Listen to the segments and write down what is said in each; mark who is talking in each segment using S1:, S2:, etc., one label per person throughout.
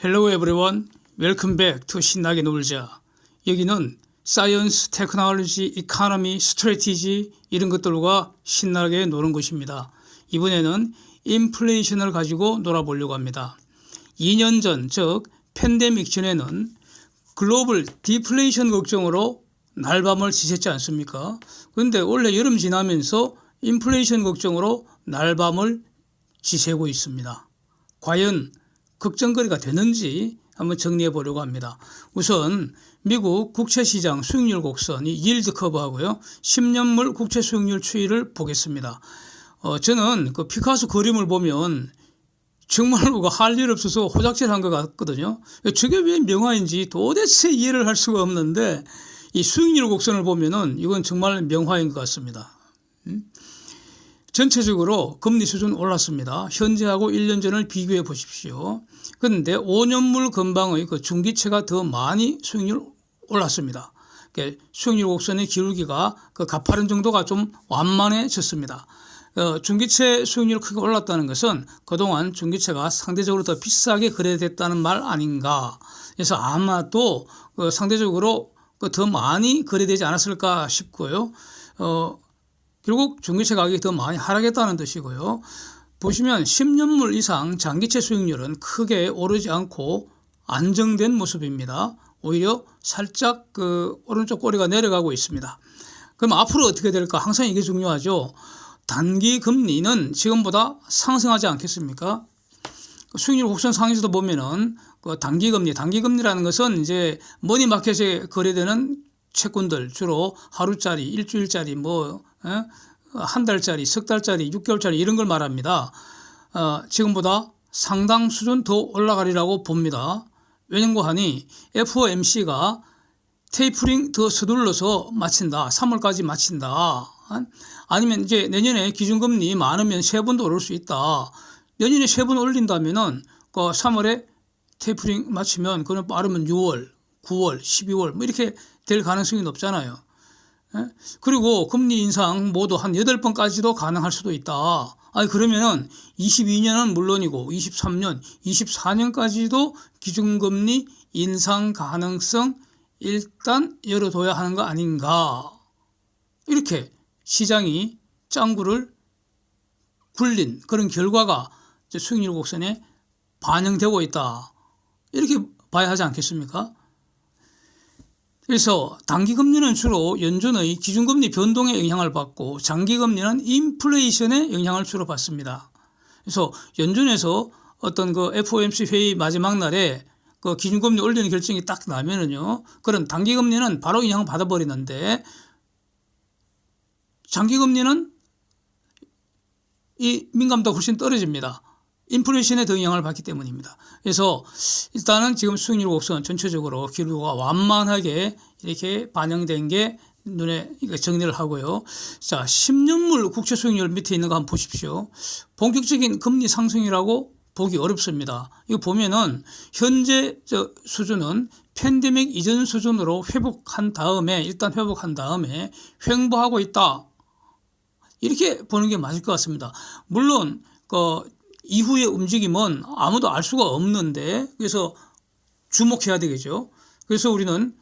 S1: Hello everyone, welcome back to 신나게 놀자. 여기는 사이언스, 테크놀로지, 이코노미, 스트래티지 이런 것들과 신나게 노는 곳입니다. 이번에는 인플레이션을 가지고 놀아보려고 합니다. 2년 전, 즉 팬데믹 전에는 글로벌 디플레이션 걱정으로 날밤을 지샜지 않습니까? 그런데 원래 여름 지나면서 인플레이션 걱정으로 날밤을 지새고 있습니다. 과연 걱정거리가 되는지 한번 정리해 보려고 합니다. 우선 미국 국채시장 수익률 곡선, 이 yield커브하고요, 10년물 국채 수익률 추이를 보겠습니다. 저는 그 피카소 그림을 보면 정말로 할 일 없어서 호작질한 것 같거든요. 저게 왜 명화인지 도대체 이해를 할 수가 없는데 이 수익률 곡선을 보면은 이건 정말 명화인 것 같습니다. 전체적으로 금리 수준 올랐습니다. 현재하고 1년 전을 비교해 보십시오. 그런데 5년물 건방의 그 중기채가 더 많이 수익률 올랐습니다. 수익률 곡선의 기울기가 그 가파른 정도가 좀 완만해졌습니다. 중기채 수익률이 크게 올랐다는 것은 그동안 중기채가 상대적으로 더 비싸게 거래됐다는 말 아닌가. 그래서 아마도 상대적으로 더 많이 거래되지 않았을까 싶고요. 결국 중기채 가격이 더 많이 하락했다는 뜻이고요. 보시면 10년물 이상 장기채 수익률은 크게 오르지 않고 안정된 모습입니다. 오히려 살짝 오른쪽 꼬리가 내려가고 있습니다. 그럼 앞으로 어떻게 될까? 항상 이게 중요하죠. 단기 금리는 지금보다 상승하지 않겠습니까? 수익률 곡선 상에서도 보면은 단기 금리라는 것은 이제 머니마켓에 거래되는 채권들, 주로 하루짜리, 일주일짜리, 한 달짜리, 석 달짜리, 6개월짜리 이런 걸 말합니다. 지금보다 상당 수준 더 올라가리라고 봅니다. 왜냐고 하니 FOMC가 테이퍼링 더 서둘러서 마친다. 3월까지 마친다. 아니면 이제 내년에 기준금리 많으면 3번 더 오를 수 있다. 내년에 3번 올린다면은 3월에 테이퍼링 마치면 그는 빠르면 6월, 9월, 12월 이렇게 될 가능성이 높잖아요. 그리고 금리 인상 모두 한 8번까지도 가능할 수도 있다. 그러면은 22년은 물론이고 23년, 24년까지도 기준금리 인상 가능성 일단 열어둬야 하는 거 아닌가. 이렇게 시장이 짱구를 굴린 그런 결과가 수익률 곡선에 반영되고 있다. 이렇게 봐야 하지 않겠습니까? 그래서 단기금리는 주로 연준의 기준금리 변동에 영향을 받고 장기금리는 인플레이션에 영향을 주로 받습니다. 그래서 연준에서 어떤 FOMC 회의 마지막 날에 기준금리 올리는 결정이 딱 나면은요, 그런 단기금리는 바로 영향을 받아버리는데 장기금리는 이 민감도가 훨씬 떨어집니다. 인플레이션에 더 영향을 받기 때문입니다. 그래서 일단은 지금 수익률 곡선 전체적으로 기울기가 완만하게 이렇게 반영된 게 눈에 정리를 하고요. 자, 10년물 국채 수익률 밑에 있는 거 한번 보십시오. 본격적인 금리 상승이라고 보기 어렵습니다. 이거 보면은 현재 수준은 팬데믹 이전 수준으로 일단 회복한 다음에 횡보하고 있다. 이렇게 보는 게 맞을 것 같습니다. 물론 이후의 움직임은 아무도 알 수가 없는데, 그래서 주목해야 되겠죠. 그래서 우리는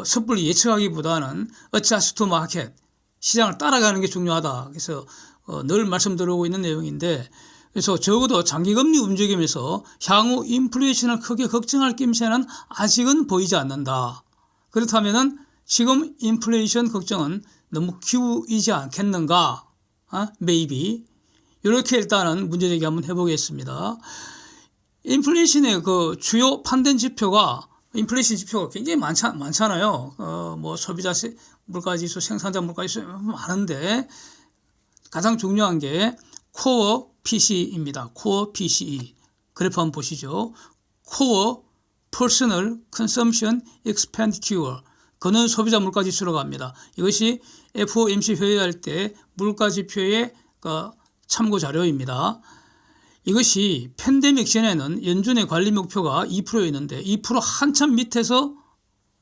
S1: 섣불리 예측하기보다는 adjust to market, 시장을 따라가는 게 중요하다. 그래서 늘 말씀드리고 있는 내용인데, 그래서 적어도 장기금리 움직임에서 향후 인플레이션을 크게 걱정할 낌새는 아직은 보이지 않는다. 그렇다면은 지금 인플레이션 걱정은 너무 기우이지 않겠는가? maybe. 이렇게 일단은 문제제기 한번 해보겠습니다. 인플레이션의 주요 판단 지표가, 인플레이션 지표가 굉장히 많잖아요. 소비자 물가지수, 생산자 물가지수 많은데 가장 중요한 게 코어 PCE입니다. 코어 PCE. 그래프 한번 보시죠. 코어 Personal Consumption Expenditure. 그는 소비자 물가지수로 갑니다. 이것이 FOMC 회의할 때 물가지표의 참고 자료입니다. 이것이 팬데믹 전에는 연준의 관리 목표가 2%였는데 2% 한참 밑에서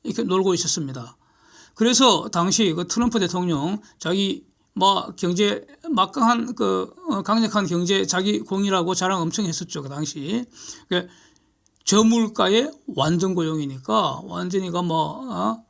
S1: 이렇게 놀고 있었습니다. 그래서 당시 트럼프 대통령 자기 경제 막강한 강력한 경제 자기 공이라고 자랑 엄청 했었죠. 그 당시. 저물가의 완전 고용이니까 완전히가 뭐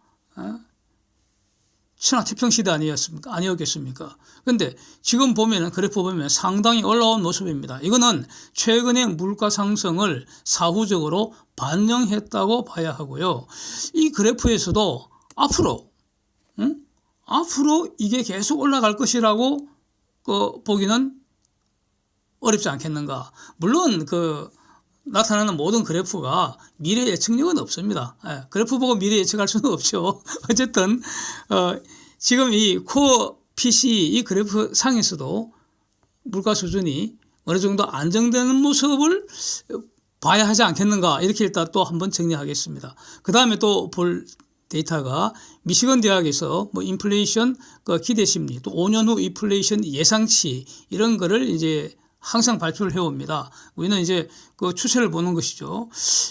S1: 천하태평시대 아니었겠습니까? 근데 지금 보면은 그래프 보면 상당히 올라온 모습입니다. 이거는 최근의 물가 상승을 사후적으로 반영했다고 봐야 하고요. 이 그래프에서도 앞으로 이게 계속 올라갈 것이라고 보기는 어렵지 않겠는가. 물론 나타나는 모든 그래프가 미래 예측력은 없습니다. 그래프 보고 미래 예측할 수는 없죠. 어쨌든 지금 이 코어 PC 이 그래프 상에서도 물가 수준이 어느 정도 안정되는 모습을 봐야 하지 않겠는가, 이렇게 일단 또 한번 정리하겠습니다. 그 다음에 또 볼 데이터가 미시건 대학에서 뭐 인플레이션 기대 심리, 또 5년 후 인플레이션 예상치, 이런 거를 이제 항상 발표를 해옵니다. 우리는 이제 그 추세를 보는 것이죠.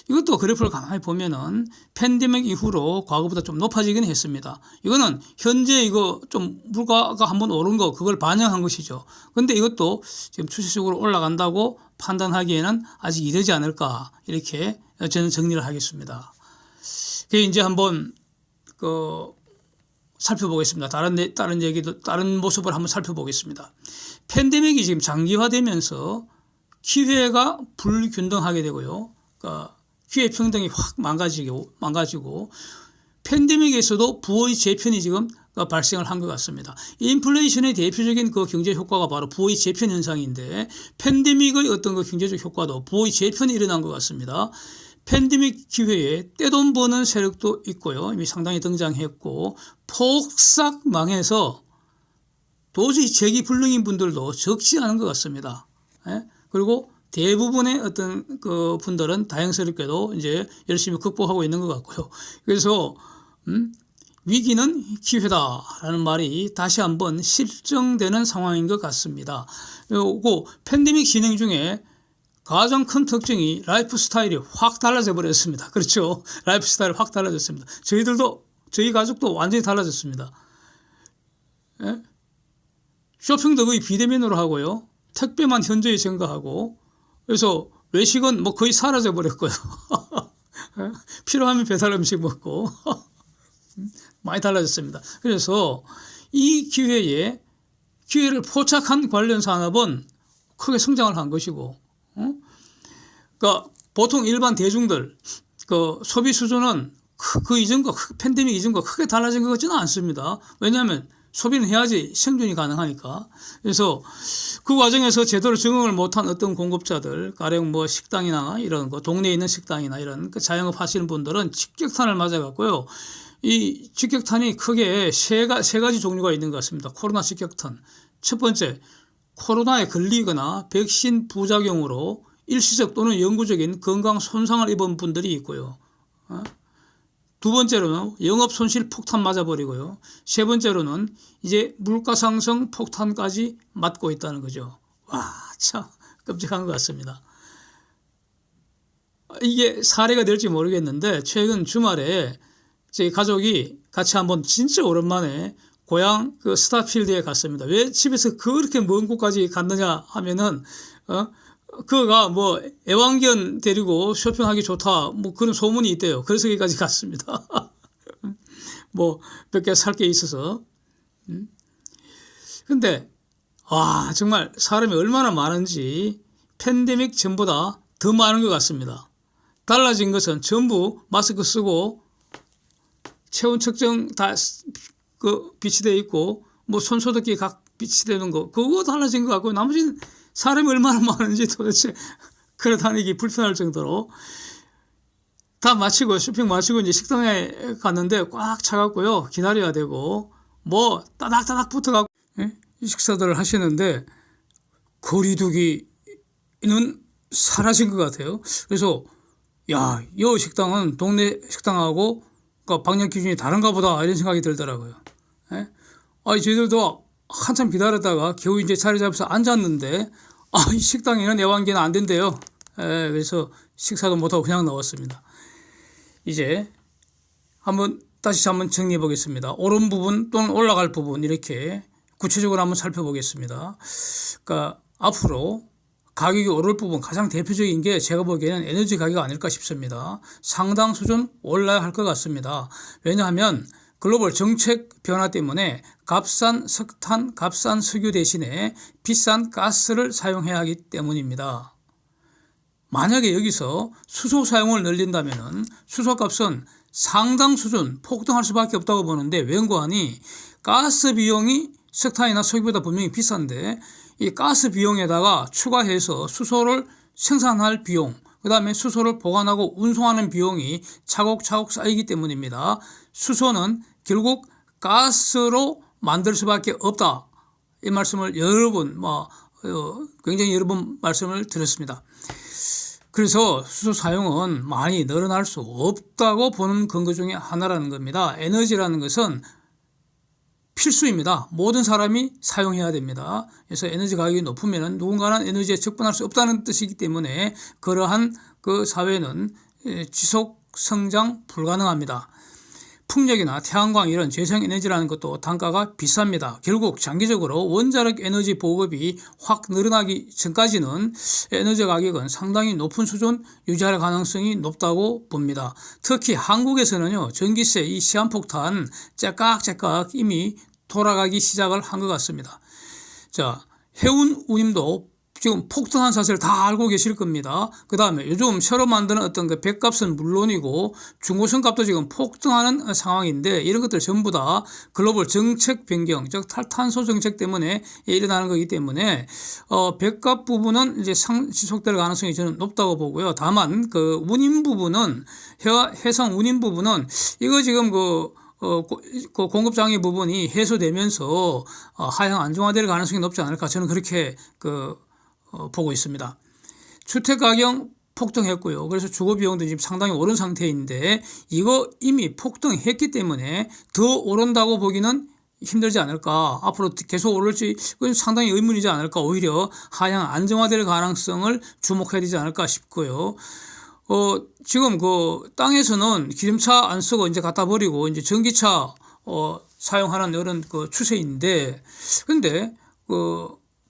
S1: 이것도 그래프를 가만히 보면은 팬데믹 이후로 과거보다 좀 높아지긴 했습니다. 이거는 현재 이거 좀 물가가 한번 오른 거, 그걸 반영한 것이죠. 근데 이것도 지금 추세적으로 올라간다고 판단하기에는 아직 이르지 않을까, 이렇게 저는 정리를 하겠습니다. 이제 한번 살펴보겠습니다. 다른 얘기도, 다른 모습을 한번 살펴보겠습니다. 팬데믹이 지금 장기화되면서 기회가 불균등하게 되고요. 기회 평등이 확 망가지고 팬데믹에서도 부의 재편이 지금 발생을 한 것 같습니다. 인플레이션의 대표적인 경제 효과가 바로 부의 재편 현상인데, 팬데믹의 어떤 경제적 효과도 부의 재편이 일어난 것 같습니다. 팬데믹 기회에 떼돈 버는 세력도 있고요. 이미 상당히 등장했고, 폭삭 망해서 도저히 재기 불능인 분들도 적지 않은 것 같습니다. 그리고 대부분의 어떤 분들은 다행스럽게도 이제 열심히 극복하고 있는 것 같고요. 그래서 위기는 기회다라는 말이 다시 한번 실증되는 상황인 것 같습니다. 그리고 팬데믹 진행 중에 가장 큰 특징이 라이프 스타일이 확 달라져 버렸습니다. 그렇죠? 라이프 스타일이 확 달라졌습니다. 저희 가족도 완전히 달라졌습니다. 쇼핑도 거의 비대면으로 하고요. 택배만 현저히 증가하고, 그래서 외식은 뭐 거의 사라져 버렸고요. 필요하면 배달 음식 먹고 많이 달라졌습니다. 그래서 이 기회를 포착한 관련 산업은 크게 성장을 한 것이고, 그러니까 보통 일반 대중들 소비 수준은 그 이전과 팬데믹 이전과 크게 달라진 것 같지는 않습니다. 왜냐하면 소비는 해야지 생존이 가능하니까. 그래서 그 과정에서 제대로 적응을 못한 어떤 공급자들, 가령 뭐 식당이나 이런 동네에 있는 식당이나 이런 자영업 하시는 분들은 직격탄을 맞아갖고요. 이 직격탄이 크게 세 가지 종류가 있는 것 같습니다. 코로나 직격탄. 첫 번째, 코로나에 걸리거나 백신 부작용으로 일시적 또는 영구적인 건강 손상을 입은 분들이 있고요. 두 번째로는 영업 손실 폭탄 맞아버리고요. 세 번째로는 이제 물가 상승 폭탄까지 맞고 있다는 거죠. 와, 참 끔찍한 것 같습니다. 이게 사례가 될지 모르겠는데, 최근 주말에 저희 가족이 같이 한번 진짜 오랜만에 고향 스타필드에 갔습니다. 왜 집에서 그렇게 먼 곳까지 갔느냐 하면은 그가 뭐 애완견 데리고 쇼핑하기 좋다, 뭐 그런 소문이 있대요. 그래서 여기까지 갔습니다. 뭐 몇 개 살 게 있어서. 근데 정말 사람이 얼마나 많은지 팬데믹 전보다 더 많은 것 같습니다. 달라진 것은 전부 마스크 쓰고 체온 측정 다 비치되어 있고, 뭐 손소독기 각 비치되는 거, 그거 달라진 것 같고, 나머지는 사람이 얼마나 많은지 도대체 걸어 다니기 불편할 정도로 다 마치고, 쇼핑 마치고 이제 식당에 갔는데 꽉 차갖고요. 기다려야 되고, 뭐 따닥따닥 붙어갖고 식사들을 하시는데 거리두기는 사라진 것 같아요. 그래서 이 식당은 동네 식당하고 방역 기준이 다른가 보다, 이런 생각이 들더라고요. 저희들도 한참 기다렸다가 겨우 이제 자리 잡아서 앉았는데 이 식당에는 애완견 안 된대요. 그래서 식사도 못하고 그냥 나왔습니다. 이제 다시 한번 정리해 보겠습니다. 오른 부분 또는 올라갈 부분, 이렇게 구체적으로 한번 살펴보겠습니다. 그러니까 앞으로 가격이 오를 부분 가장 대표적인 게 제가 보기에는 에너지 가격 아닐까 싶습니다. 상당 수준 올라야 할 것 같습니다. 왜냐하면 글로벌 정책 변화 때문에 값싼 석탄, 값싼 석유 대신에 비싼 가스를 사용해야 하기 때문입니다. 만약에 여기서 수소 사용을 늘린다면 수소값은 상당 수준 폭등할 수밖에 없다고 보는데 웬고하니 가스 비용이 석탄이나 석유보다 분명히 비싼데 이 가스 비용에다가 추가해서 수소를 생산할 비용, 그 다음에 수소를 보관하고 운송하는 비용이 차곡차곡 쌓이기 때문입니다. 수소는 결국 가스로 만들 수밖에 없다. 이 말씀을 굉장히 여러 번 말씀을 드렸습니다. 그래서 수소 사용은 많이 늘어날 수 없다고 보는 근거 중에 하나라는 겁니다. 에너지라는 것은 필수입니다. 모든 사람이 사용해야 됩니다. 그래서 에너지 가격이 높으면 누군가는 에너지에 접근할 수 없다는 뜻이기 때문에 그러한 그 사회는 지속 성장 불가능합니다. 풍력이나 태양광 이런 재생에너지라는 것도 단가가 비쌉니다. 결국 장기적으로 원자력 에너지 보급이 확 늘어나기 전까지는 에너지 가격은 상당히 높은 수준 유지할 가능성이 높다고 봅니다. 특히 한국에서는요, 전기세 이 시한폭탄 째깍째깍 이미 돌아가기 시작을 한 것 같습니다. 자, 해운 운임도 지금 폭등한 사실을 다 알고 계실 겁니다. 그 다음에 요즘 새로 만드는 어떤 그 배값은 물론이고 중고선 값도 지금 폭등하는 상황인데 이런 것들 전부 다 글로벌 정책 변경, 즉 탈탄소 정책 때문에 일어나는 거기 때문에 배값 부분은 이제 지속될 가능성이 저는 높다고 보고요. 다만 그 운임 부분은 해상 운임 부분은 이거 지금 그 공급장애 부분이 해소되면서 하향 안정화될 가능성이 높지 않을까 저는 그렇게 보고 있습니다. 주택가격 폭등했고요. 그래서 주거비용도 지금 상당히 오른 상태인데 이거 이미 폭등했기 때문에 더 오른다고 보기는 힘들지 않을까. 앞으로 계속 오를지 그건 상당히 의문이지 않을까. 오히려 하향 안정화될 가능성을 주목해야 되지 않을까 싶고요. 지금 그 땅에서는 기름차 안 쓰고 이제 갖다 버리고 이제 전기차 사용하는 이런 그 추세인데 근데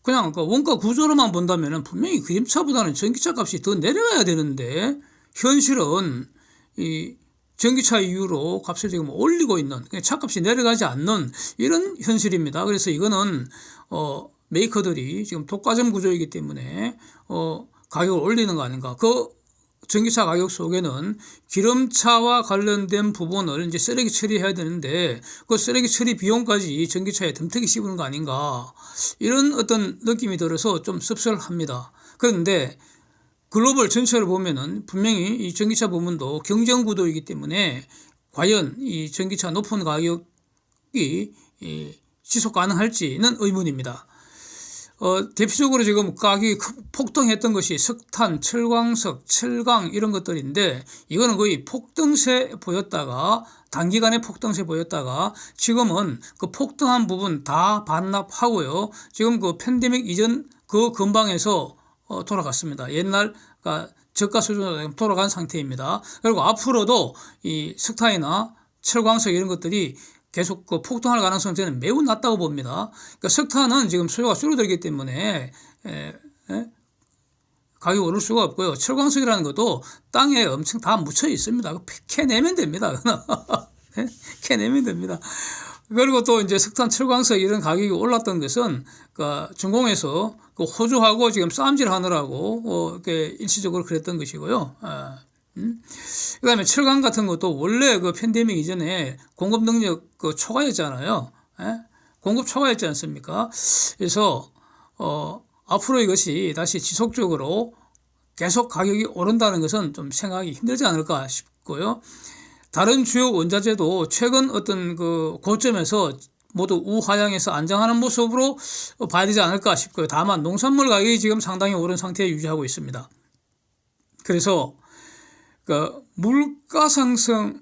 S1: 그냥 그 원가 구조로만 본다면은 분명히 기름차보다는 전기차 값이 더 내려가야 되는데 현실은 이 전기차 이후로 값을 지금 올리고 있는 차값이 내려가지 않는 이런 현실입니다. 그래서 이거는 메이커들이 지금 독과점 구조이기 때문에 가격을 올리는 거 아닌가. 그 전기차 가격 속에는 기름차와 관련된 부분을 이제 쓰레기 처리해야 되는데 그 쓰레기 처리 비용까지 전기차에 덤태기 씌우는 거 아닌가 이런 어떤 느낌이 들어서 좀 씁쓸합니다. 그런데 글로벌 전체를 보면은 분명히 이 전기차 부분도 경쟁 구도이기 때문에 과연 이 전기차 높은 가격이 지속 가능할지는 의문입니다. 대표적으로 지금 가격이 폭등했던 것이 석탄, 철광석, 철강 이런 것들인데 이거는 거의 폭등세 보였다가 단기간에 폭등세 보였다가 지금은 그 폭등한 부분 다 반납하고요. 지금 그 팬데믹 이전 그 근방에서 돌아갔습니다. 옛날 저가 수준으로 돌아간 상태입니다. 그리고 앞으로도 이 석탄이나 철광석 이런 것들이 계속 폭등할 가능성은 저는 매우 낮다고 봅니다. 그러니까 석탄은 지금 수요가 줄어들기 때문에 가격이 오를 수가 없고요. 철광석이라는 것도 땅에 엄청 다 묻혀 있습니다. 캐내면 됩니다. 캐내면 됩니다. 그리고 또 이제 석탄, 철광석 이런 가격이 올랐던 것은 중공에서 호주하고 지금 싸움질 하느라고 이렇게 일시적으로 그랬던 것이고요. 그 다음에 철강 같은 것도 원래 그 팬데믹 이전에 공급 능력 초과였잖아요. 공급 초과였지 않습니까? 그래서, 앞으로 이것이 다시 지속적으로 계속 가격이 오른다는 것은 좀 생각하기 힘들지 않을까 싶고요. 다른 주요 원자재도 최근 어떤 그 고점에서 모두 우하향에서 안정하는 모습으로 봐야 되지 않을까 싶고요. 다만 농산물 가격이 지금 상당히 오른 상태에 유지하고 있습니다. 그래서 물가 상승만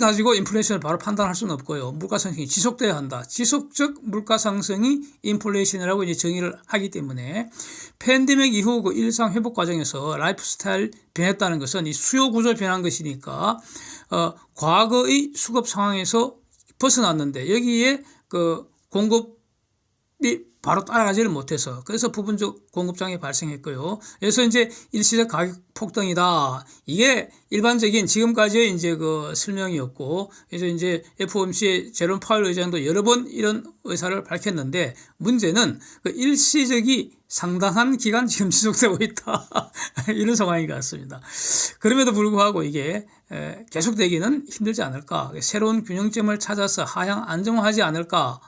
S1: 가지고 인플레이션을 바로 판단할 수는 없고요. 물가 상승이 지속돼야 한다. 지속적 물가 상승이 인플레이션이라고 이제 정의를 하기 때문에 팬데믹 이후 그 일상 회복 과정에서 라이프 스타일 변했다는 것은 이 수요 구조 변한 것이니까 과거의 수급 상황에서 벗어났는데 여기에 그 공급이 바로 따라가지를 못해서 그래서 부분적 공급장애 발생했고요. 그래서 이제 일시적 가격 폭등이다. 이게 일반적인 지금까지의 이제 그 설명이었고, 그래서 이제 FOMC의 제롬 파월 의장도 여러 번 이런 의사를 밝혔는데 문제는 그 일시적이 상당한 기간 지금 지속되고 있다. 이런 상황인 것 같습니다. 그럼에도 불구하고 이게 계속되기는 힘들지 않을까. 새로운 균형점을 찾아서 하향 안정화하지 않을까.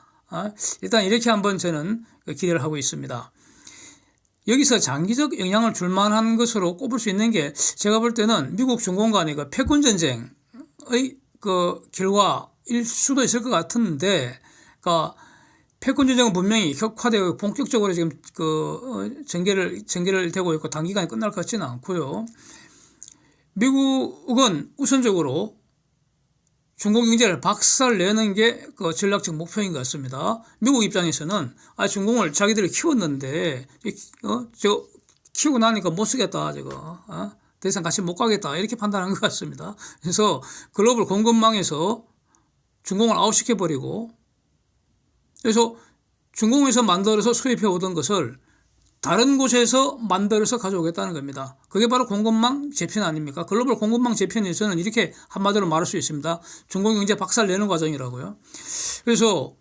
S1: 일단 이렇게 한번 저는 기대를 하고 있습니다. 여기서 장기적 영향을 줄 만한 것으로 꼽을 수 있는 게 제가 볼 때는 미국 중공 간의 그 패권 전쟁의 그 결과일 수도 있을 것 같은데, 그러니까 패권 전쟁은 분명히 격화되고 본격적으로 지금 그 전개를 되고 있고 단기간에 끝날 것 같지는 않고요. 미국은 우선적으로 중공 경제를 박살내는 게 그 전략적 목표인 것 같습니다. 미국 입장에서는 중공을 자기들이 키웠는데 저 키우고 나니까 못 쓰겠다, 저거 더 이상 같이 못 가겠다, 이렇게 판단한 것 같습니다. 그래서 글로벌 공급망에서 중공을 아웃시켜 버리고, 그래서 중공에서 만들어서 수입해 오던 것을 다른 곳에서 만들어서 가져오겠다는 겁니다. 그게 바로 공급망 재편 아닙니까? 글로벌 공급망 재편에서는 이렇게 한마디로 말할 수 있습니다. 중공 경제 박살내는 과정이라고요. 그래서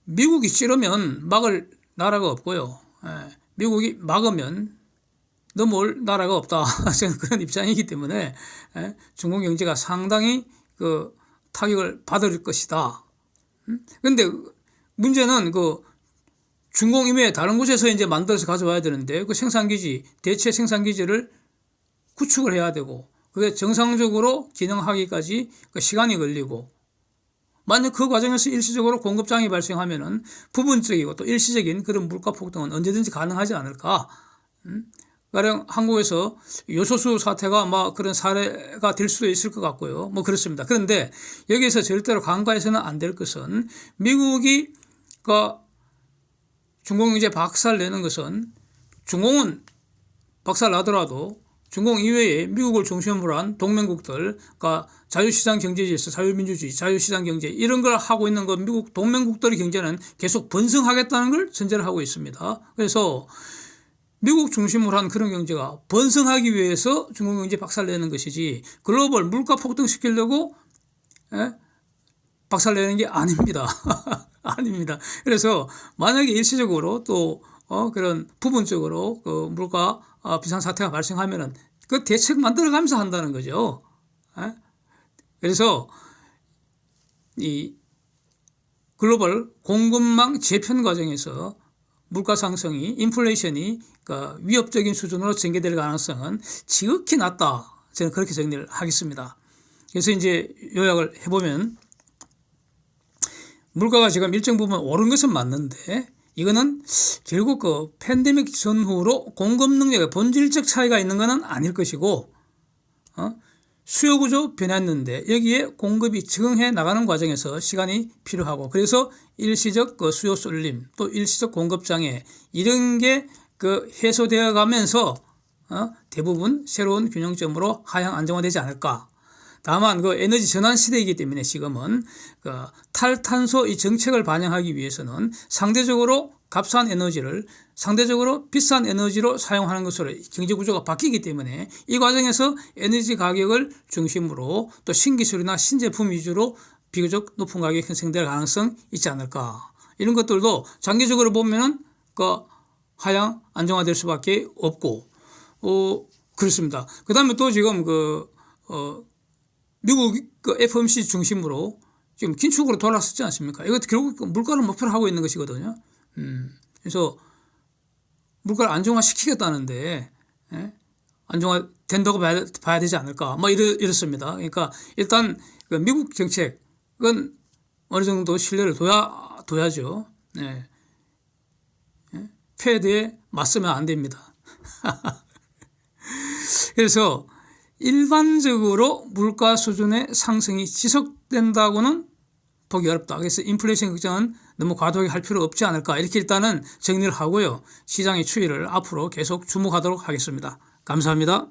S1: 미국이 찌르면 막을 나라가 없고요. 미국이 막으면 넘어올 나라가 없다. 저는 그런 입장이기 때문에 중공 경제가 상당히 그 타격을 받을 것이다. 그런데 문제는 그 중공 이외에 다른 곳에서 이제 만들어서 가져와야 되는데 그 생산기지, 대체 생산기지를 구축을 해야 되고 그게 정상적으로 기능하기까지 그 시간이 걸리고, 만약 그 과정에서 일시적으로 공급장애 발생하면은 부분적이고 또 일시적인 그런 물가 폭등은 언제든지 가능하지 않을까. 가령 한국에서 요소수 사태가 막 그런 사례가 될 수도 있을 것 같고요. 뭐 그렇습니다. 그런데 여기에서 절대로 간과해서는 안 될 것은 미국이 그 중공 경제 박살 내는 것은 중공은 박살 나더라도 중공 이외에 미국을 중심으로 한 동맹국들, 그러니까 자유시장 경제에서 자유민주주의, 자유시장 경제 이런 걸 하고 있는 건 미국 동맹국들의 경제는 계속 번성하겠다는 걸 전제를 하고 있습니다. 그래서 미국 중심으로 한 그런 경제가 번성하기 위해서 중공 경제 박살 내는 것이지 글로벌 물가 폭등시키려고 박살내는 게 아닙니다. 아닙니다. 그래서 만약에 일시적으로 또 그런 부분적으로 그 물가 비상 사태가 발생하면은 그 대책 만들어가면서 한다는 거죠. 그래서 이 글로벌 공급망 재편 과정에서 물가 상승이, 인플레이션이 그러니까 위협적인 수준으로 전개될 가능성은 지극히 낮다. 저는 그렇게 정리를 하겠습니다. 그래서 이제 요약을 해보면, 물가가 지금 일정 부분 오른 것은 맞는데 이거는 결국 그 팬데믹 전후로 공급 능력의 본질적 차이가 있는 것은 아닐 것이고, 수요 구조 변했는데 여기에 공급이 적응해 나가는 과정에서 시간이 필요하고, 그래서 일시적 그 수요 쏠림 또 일시적 공급 장애 이런 게 그 해소되어 가면서 대부분 새로운 균형점으로 하향 안정화되지 않을까. 다만 그 에너지 전환 시대이기 때문에 지금은 그 탈탄소 이 정책을 반영하기 위해서는 상대적으로 값싼 에너지를 상대적으로 비싼 에너지로 사용하는 것으로 경제 구조가 바뀌기 때문에 이 과정에서 에너지 가격을 중심으로 또 신기술이나 신제품 위주로 비교적 높은 가격이 형성될 가능성 있지 않을까. 이런 것들도 장기적으로 보면은 그 하향 안정화될 수밖에 없고, 그렇습니다. 그 다음에 또 지금 미국 그 FOMC 중심으로 지금 긴축으로 돌아섰지 않습니까? 이것도 결국 물가를 목표로 하고 있는 것이거든요. 그래서 물가를 안정화시키겠다는데, 안정화 된다고 봐야 되지 않을까? 뭐 이렇습니다. 그러니까 일단 그 미국 정책은 어느 정도 신뢰를 둬야죠. 네. 패드에 맞서면 안 됩니다. 그래서 일반적으로 물가 수준의 상승이 지속된다고는 보기 어렵다. 그래서 인플레이션 걱정은 너무 과도하게 할 필요 없지 않을까. 이렇게 일단은 정리를 하고요. 시장의 추이를 앞으로 계속 주목하도록 하겠습니다. 감사합니다.